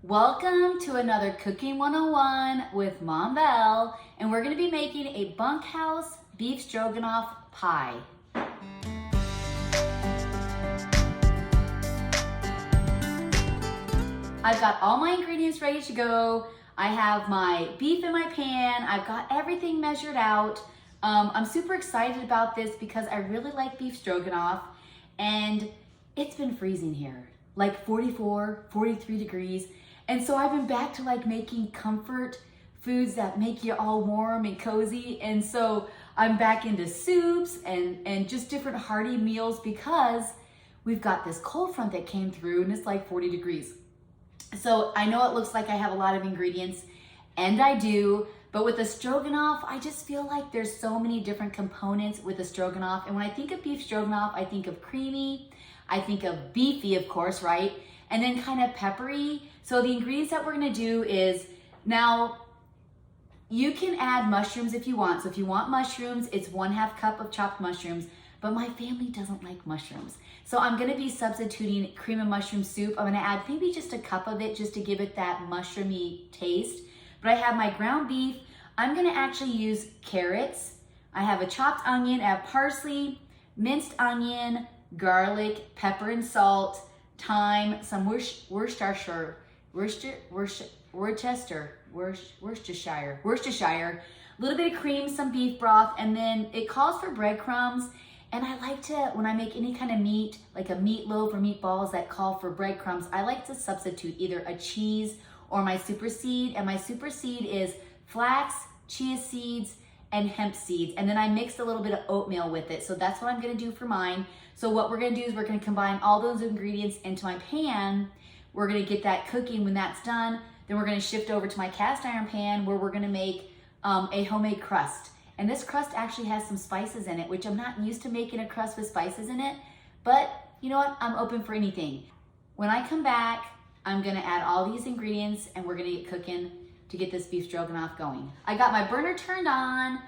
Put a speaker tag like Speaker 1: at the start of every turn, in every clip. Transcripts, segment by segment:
Speaker 1: Welcome to another Cooking 101 with Mom Belle, and we're going to be making a bunkhouse beef stroganoff pie. I've got all my ingredients ready to go. I have my beef in my pan. I've got everything measured out. I'm super excited about this because I really like beef stroganoff, and it's been freezing here, like 44, 43 degrees. And so I've been back to like making comfort foods that make you all warm and cozy. And so I'm back into soups and just different hearty meals because we've got this cold front that came through and it's like 40 degrees. So I know it looks like I have a lot of ingredients, and I do, but with the stroganoff, I just feel like there's so many different components with the stroganoff. And when I think of beef stroganoff, I think of creamy, I think of beefy, of course, right? And then kind of peppery. So the ingredients that we're gonna do is, now you can add mushrooms if you want. So if you want mushrooms, it's 1/2 cup of chopped mushrooms, but my family doesn't like mushrooms. So I'm gonna be substituting cream and mushroom soup. I'm gonna add maybe just a cup of it just to give it that mushroomy taste. But I have my ground beef. I'm gonna actually use carrots. I have a chopped onion, I have parsley, minced onion, garlic, pepper and salt, thyme, some Worcestershire, a little bit of cream, some beef broth, and then it calls for breadcrumbs. And I like to, when I make any kind of meat, like a meatloaf or meatballs that call for breadcrumbs, I like to substitute either a cheese or my super seed. And my super seed is flax, chia seeds, and hemp seeds. And then I mixed a little bit of oatmeal with it. So that's what I'm gonna do for mine. So what we're gonna do is we're gonna combine all those ingredients into my pan. We're gonna get that cooking. When that's done, then we're gonna shift over to my cast iron pan where we're gonna make a homemade crust. And this crust actually has some spices in it, which I'm not used to making a crust with spices in it, but you know what? I'm open for anything. When I come back, I'm gonna add all these ingredients and we're gonna get cooking to get this beef stroganoff going. I got my burner turned on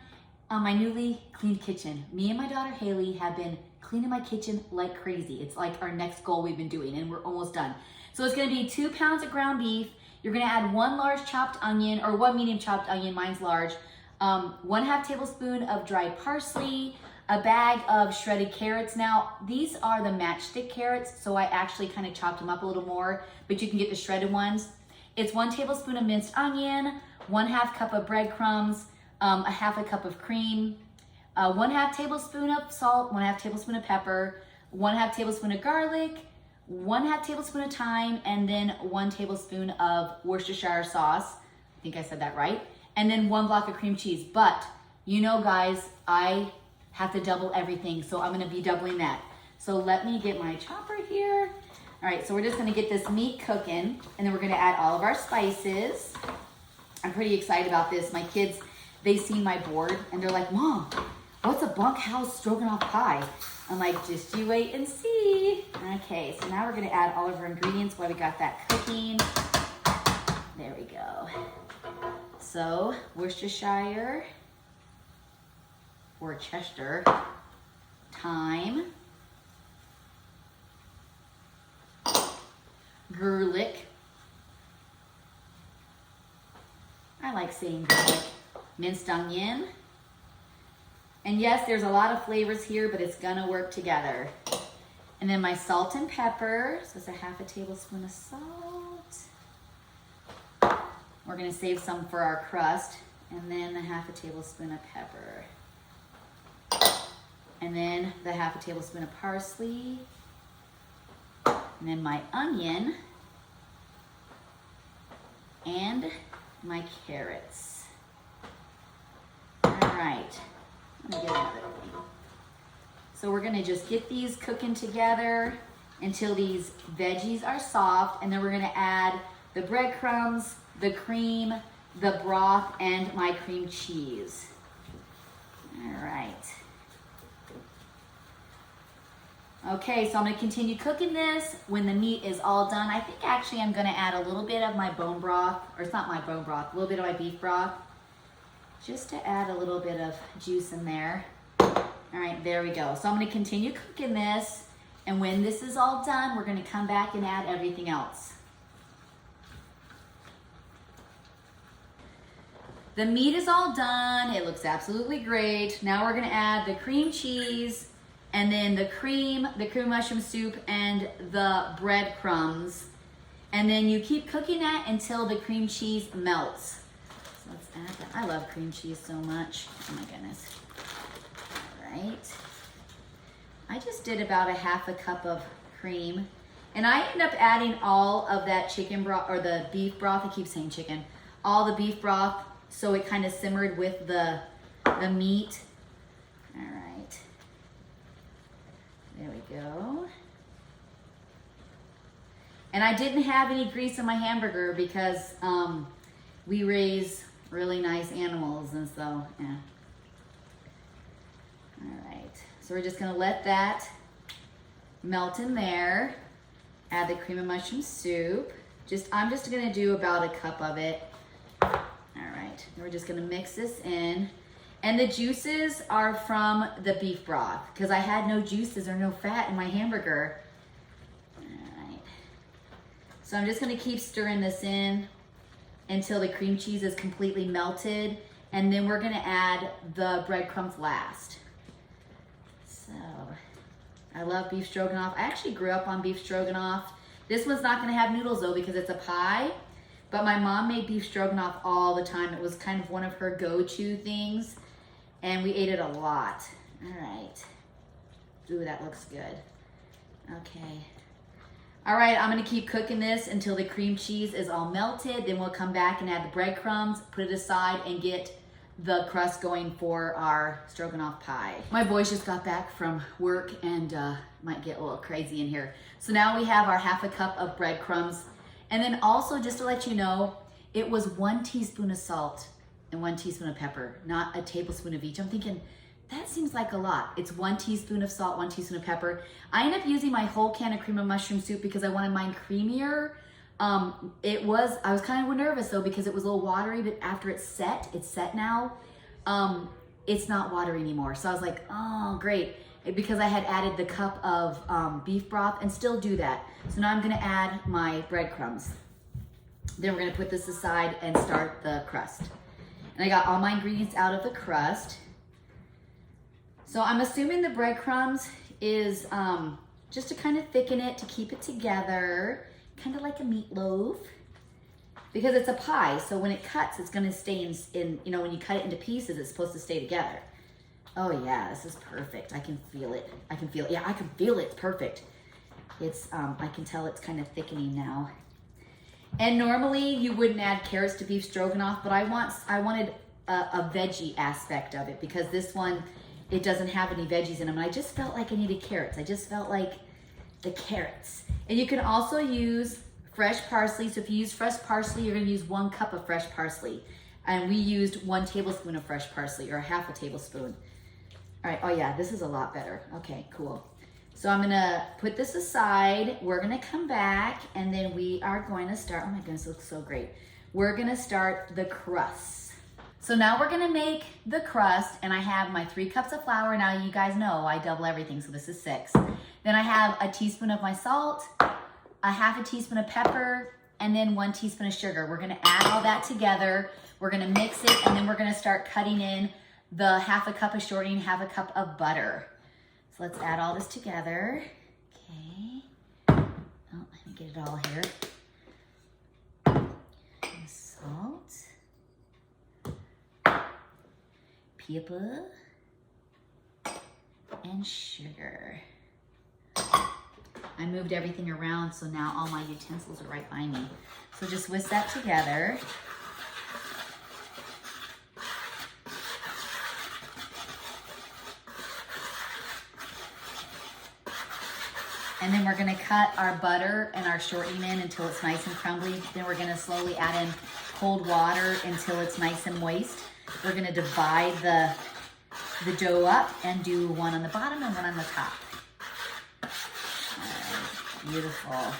Speaker 1: my newly cleaned kitchen. Me and my daughter Haley have been cleaning my kitchen like crazy. It's like our next goal we've been doing, and we're almost done. So it's gonna be 2 pounds of ground beef. You're gonna add 1 large chopped onion, or 1 medium chopped onion, mine's large, 1/2 tablespoon of dried parsley, a bag of shredded carrots. Now, these are the matchstick carrots, so I actually kind of chopped them up a little more, but you can get the shredded ones. It's 1 tablespoon of minced onion, 1/2 cup of breadcrumbs, 1/2 cup of cream, 1/2 tablespoon of salt, 1/2 tablespoon of pepper, 1/2 tablespoon of garlic, 1/2 tablespoon of thyme, and then 1 tablespoon of Worcestershire sauce. I think I said that right. And then 1 block of cream cheese. But you know, guys, I have to double everything, so I'm gonna be doubling that. So let me get my chopper here. All right, so we're just gonna get this meat cooking, and then we're gonna add all of our spices. I'm pretty excited about this. My kids, they see my board and they're like, "Mom, what's a bunkhouse stroganoff pie?" I'm like, just you wait and see. Okay, so now we're gonna add all of our ingredients while we got that cooking. There we go. So, Worcestershire, thyme, garlic. I like saying garlic. Minced onion. And yes, there's a lot of flavors here, but it's gonna work together. And then my salt and pepper. So it's 1/2 tablespoon of salt. We're gonna save some for our crust. And then 1/2 tablespoon of pepper. And then the 1/2 tablespoon of parsley. And then my onion. And my carrots. All right. Let me get another thing. So we're gonna just get these cooking together until these veggies are soft, and then we're gonna add the breadcrumbs, the cream, the broth, and my cream cheese. All right. Okay, so I'm gonna continue cooking this. When the meat is all done, I think actually I'm gonna add a little bit of my bone broth, or it's not my bone broth, a little bit of my beef broth, just to add a little bit of juice in there. All right, there we go. So I'm gonna continue cooking this, and when this is all done, we're gonna come back and add everything else. The meat is all done. It looks absolutely great. Now we're gonna add the cream cheese and then the cream mushroom soup, and the breadcrumbs. And then you keep cooking that until the cream cheese melts. So let's add that. I love cream cheese so much. Oh my goodness. All right. I just did about a half a cup of cream. And I end up adding all of that chicken broth, or the beef broth. I keep saying chicken. All the beef broth, so it kind of simmered with the meat. All right. There we go. And I didn't have any grease in my hamburger because we raise really nice animals, and so, yeah. All right, so we're just gonna let that melt in there. Add the cream of mushroom soup. I'm just gonna do about a cup of it. All right, and we're just gonna mix this in. And the juices are from the beef broth because I had no juices or no fat in my hamburger. All right. So I'm just gonna keep stirring this in until the cream cheese is completely melted. And then we're gonna add the breadcrumbs last. So, I love beef stroganoff. I actually grew up on beef stroganoff. This one's not gonna have noodles though because it's a pie, but my mom made beef stroganoff all the time. It was kind of one of her go-to things. And we ate it a lot. All right. Ooh, that looks good. Okay. All right, I'm gonna keep cooking this until the cream cheese is all melted. Then we'll come back and add the breadcrumbs, put it aside, and get the crust going for our stroganoff pie. My boys just got back from work and might get a little crazy in here. So now we have our half a cup of breadcrumbs. And then also, just to let you know, it was 1 teaspoon of salt and 1 teaspoon of pepper, not a tablespoon of each. I'm thinking, that seems like a lot. It's 1 teaspoon of salt, 1 teaspoon of pepper. I ended up using my whole can of cream of mushroom soup because I wanted mine creamier. I was kind of nervous though because it was a little watery, but after it's set now, it's not watery anymore. So I was like, oh, great. Because I had added the cup of beef broth and still do that. So now I'm gonna add my breadcrumbs. Then we're gonna put this aside and start the crust. And I got all my ingredients out of the crust. So I'm assuming the breadcrumbs is just to kind of thicken it, to keep it together, kind of like a meatloaf. Because it's a pie, so when it cuts, it's gonna stay in, when you cut it into pieces, it's supposed to stay together. Oh yeah, this is perfect. I can feel it. Yeah, I can feel it, it's perfect. I can tell it's kind of thickening now. And normally you wouldn't add carrots to beef stroganoff, but I wanted a veggie aspect of it because this one, it doesn't have any veggies in them. And I just felt like I needed carrots. I just felt like the carrots. And you can also use fresh parsley. So if you use fresh parsley, you're gonna use 1 cup of fresh parsley. And we used 1 tablespoon of fresh parsley, or half a tablespoon. All right, oh yeah, this is a lot better. Okay, cool. So I'm gonna put this aside. We're gonna come back and then we are going to start, oh my goodness, it looks so great. We're gonna start the crust. So now we're gonna make the crust, and I have my 3 cups of flour. Now you guys know I double everything, so this is 6. Then I have a teaspoon of my salt, a half a teaspoon of pepper, and then 1 teaspoon of sugar. We're gonna add all that together. We're gonna mix it, and then we're gonna start cutting in the half a cup of shortening, half a cup of butter. So let's add all this together. Okay. Oh, let me get it all here. Salt. Pepper. And sugar. I moved everything around, so now all my utensils are right by me. So just whisk that together. And then we're gonna cut our butter and our shortening in until it's nice and crumbly. Then we're gonna slowly add in cold water until it's nice and moist. We're gonna divide the dough up and do 1 on the bottom and 1 on the top. All right, beautiful.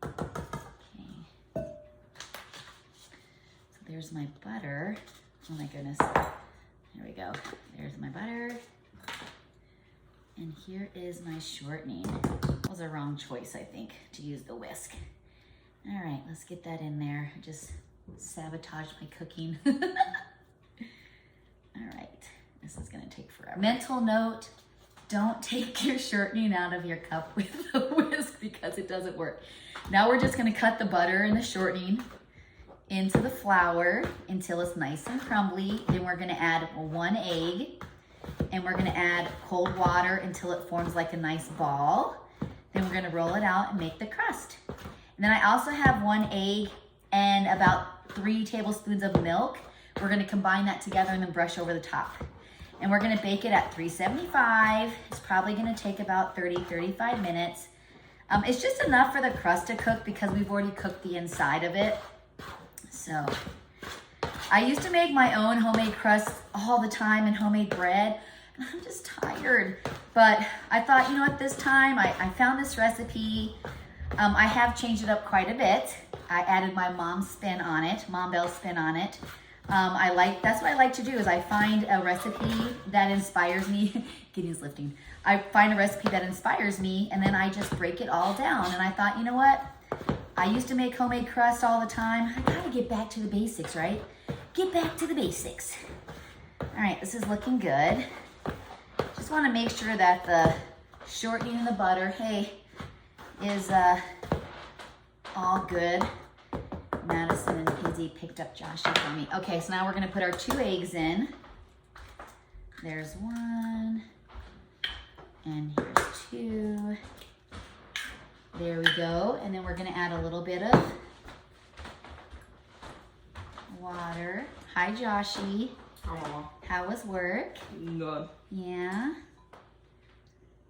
Speaker 1: Okay. So there's my butter. Oh my goodness. There we go. There's my butter. And here is my shortening. That was a wrong choice, I think, to use the whisk. All right, let's get that in there. Just sabotage my cooking. All right, this is gonna take forever. Mental note, don't take your shortening out of your cup with a whisk because it doesn't work. Now we're just gonna cut the butter and the shortening into the flour until it's nice and crumbly. Then we're gonna add 1 egg, and we're gonna add cold water until it forms like a nice ball. Then we're gonna roll it out and make the crust. And then I also have 1 egg and about 3 tablespoons of milk. We're gonna combine that together and then brush over the top. And we're gonna bake it at 375. It's probably gonna take about 30-35 minutes. It's just enough for the crust to cook because we've already cooked the inside of it. So, I used to make my own homemade crust all the time and homemade bread. And I'm just tired. But I thought, you know what, this time I found this recipe. I have changed it up quite a bit. I added my mom's spin on it, Mom Bell's spin on it. That's what I like to do is I find a recipe that inspires me. Gideon's lifting. I find a recipe that inspires me and then I just break it all down. And I thought, you know what? I used to make homemade crust all the time. I gotta get back to the basics, right? Get back to the basics. All right, this is looking good. Just wanna make sure that the shortening and the butter, hey, is all good. Madison and Izzy picked up Joshy for me. Okay, so now we're gonna put our 2 eggs in. There's 1, and here's 2. There we go. And then we're gonna add a little bit of water. Hi, Joshy.
Speaker 2: Aww.
Speaker 1: How was work?
Speaker 2: Good.
Speaker 1: Yeah.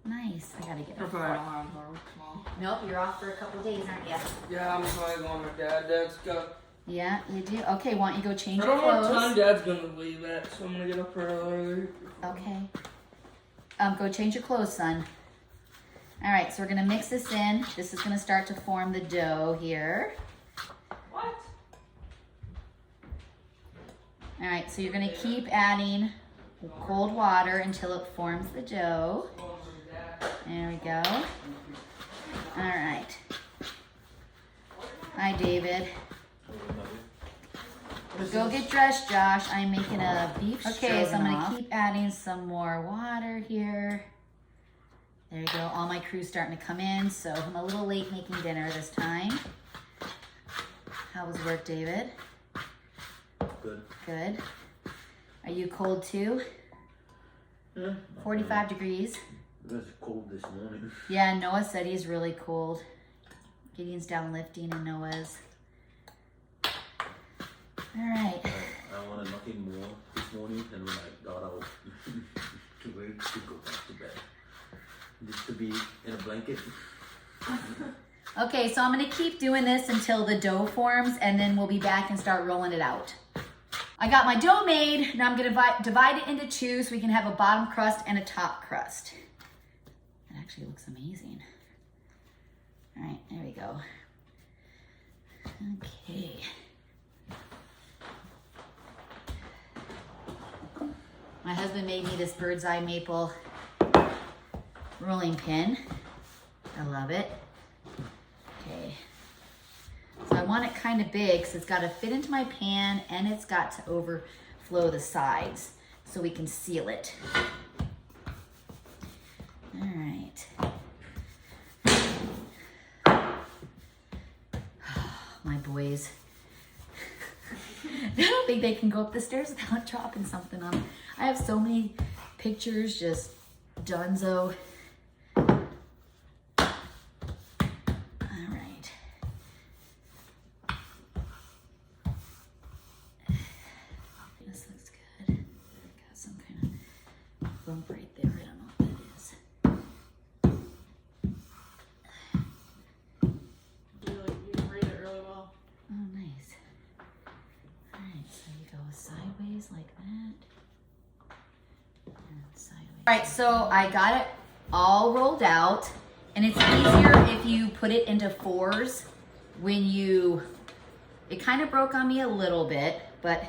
Speaker 1: Nice. I gotta get
Speaker 2: If
Speaker 1: it.
Speaker 2: I don't have work tomorrow.
Speaker 1: Nope, you're off for a couple of days, aren't you?
Speaker 2: Yeah, I'm probably going with Dad. Dad's got.
Speaker 1: Yeah, you do. Okay, why don't you go change
Speaker 2: I
Speaker 1: your
Speaker 2: don't know what
Speaker 1: clothes?
Speaker 2: time Dad's gonna leave at, so I'm gonna get up early.
Speaker 1: Okay. Go change your clothes, son. All right, so we're gonna mix this in. This is gonna start to form the dough here.
Speaker 2: What?
Speaker 1: All right, so you're gonna keep adding cold water until it forms the dough. There we go. All right. Hi, David. Go get dressed, Josh. I'm making a beef Okay, so I'm gonna keep adding some more water here. There you go. All my crew's starting to come in, so I'm a little late making dinner this time. How was work, David?
Speaker 3: Good.
Speaker 1: Good. Are you cold too?
Speaker 3: Yeah.
Speaker 1: 45 degrees.
Speaker 3: It was cold this morning.
Speaker 1: Yeah, Noah said he's really cold. Gideon's down lifting and Noah's. All right.
Speaker 3: I wanted nothing more this morning, and when I got out to wait to go back to bed, just to be in a blanket.
Speaker 1: Okay, so I'm gonna keep doing this until the dough forms, and then we'll be back and start rolling it out. I got my dough made. Now I'm gonna divide it into 2 so we can have a bottom crust and a top crust. It actually looks amazing. All right, there we go. Okay. My husband made me this bird's eye maple rolling pin. I love it. Okay. So I want it kind of big, so it's got to fit into my pan and it's got to overflow the sides so we can seal it. All right. My boys. I don't think they can go up the stairs without dropping something on them. I have so many pictures, just donezo. All right. This looks good. Got some kind of bump right there. I don't know what that is.
Speaker 2: You read it really well.
Speaker 1: Oh, nice. All right, so you go sideways like that. And sideways. All right, so I got it all rolled out, and it's easier if you put it into 4s when it kind of broke on me a little bit, but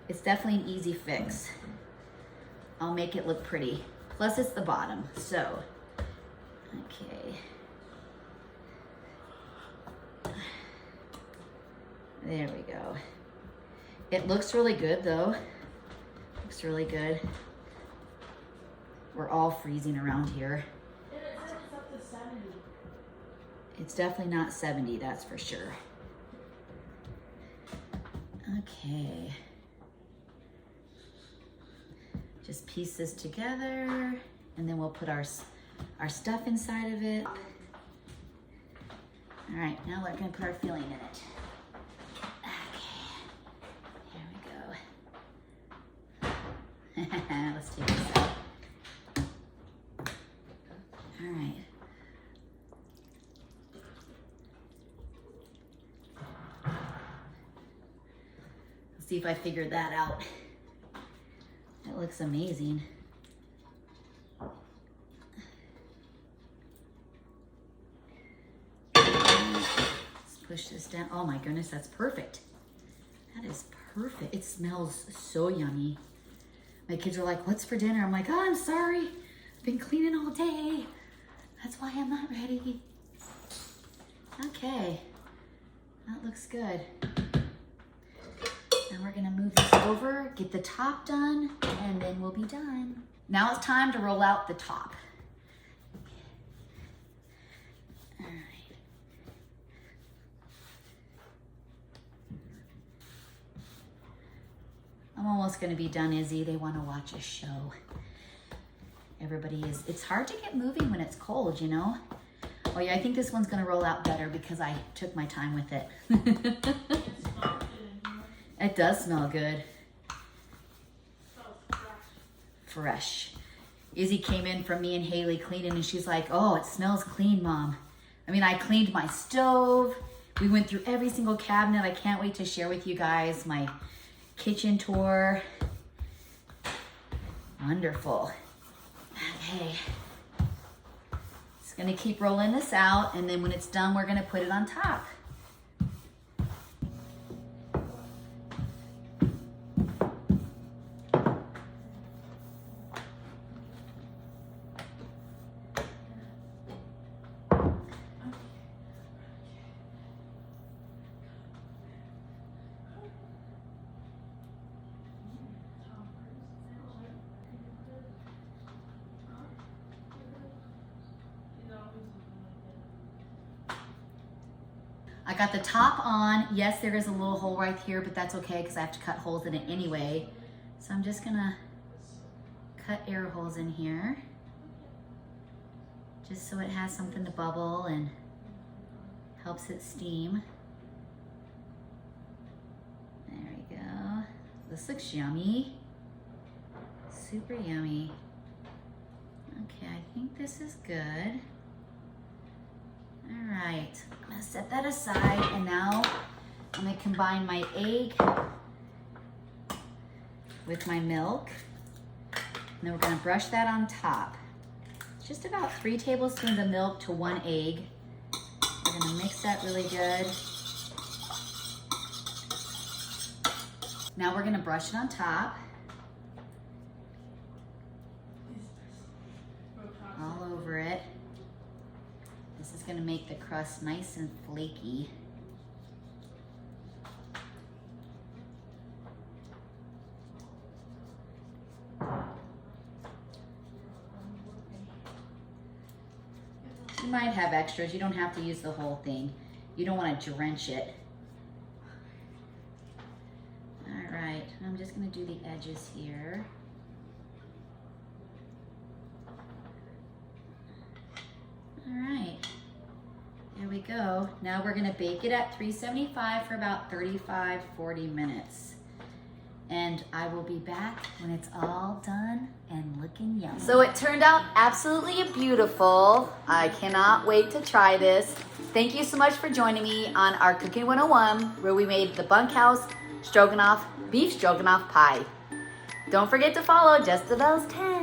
Speaker 1: it's definitely an easy fix. I'll make it look pretty. Plus it's the bottom, so, okay. There we go. It looks really good though. Looks really good. We're all freezing around here.
Speaker 2: It says it's up to 70.
Speaker 1: It's definitely not 70, that's for sure. Okay. Just piece this together and then we'll put our stuff inside of it. All right, now we're gonna put our filling in it. Okay, here we go. Let's take this out. All right. Let's see if I figured that out. That looks amazing. Let's push this down. Oh my goodness, that's perfect. That is perfect. It smells so yummy. My kids are like, what's for dinner? I'm like, oh, I'm sorry. I've been cleaning all day. That's why I'm not ready. Okay, that looks good. Now we're gonna move this over, get the top done, and then we'll be done. Now it's time to roll out the top. All right. I'm almost gonna be done, Izzy. They wanna watch a show. Everybody is, it's hard to get moving when it's cold, you know? Oh yeah, I think this one's gonna roll out better because I took my time with it. It does smell good. Fresh. Izzy came in from me and Haley cleaning and she's like, oh, it smells clean, Mom. I mean, I cleaned my stove. We went through every single cabinet. I can't wait to share with you guys my kitchen tour. Wonderful. Okay. Just gonna keep rolling this out and then when it's done, we're gonna put it on top. I got the top on. Yes, there is a little hole right here, but that's okay because I have to cut holes in it anyway. So I'm just gonna cut air holes in here just so it has something to bubble and helps it steam. There we go. This looks yummy. Super yummy. Okay, I think this is good. All right, I'm gonna set that aside and now I'm gonna combine my egg with my milk. And then we're gonna brush that on top. Just about 3 tablespoons of milk to 1 egg. We're gonna mix that really good. Now we're gonna brush it on top. All over it. This is gonna make the crust nice and flaky. You might have extras. You don't have to use the whole thing. You don't want to drench it. All right, I'm just gonna do the edges here. All right, there we go. Now we're gonna bake it at 375 for about 35-40 minutes. And I will be back when it's all done and looking yummy. So it turned out absolutely beautiful. I cannot wait to try this. Thank you so much for joining me on our Cooking 101, where we made the Bunkhouse Stroganoff Beef Stroganoff Pie. Don't forget to follow Just the Bells 10.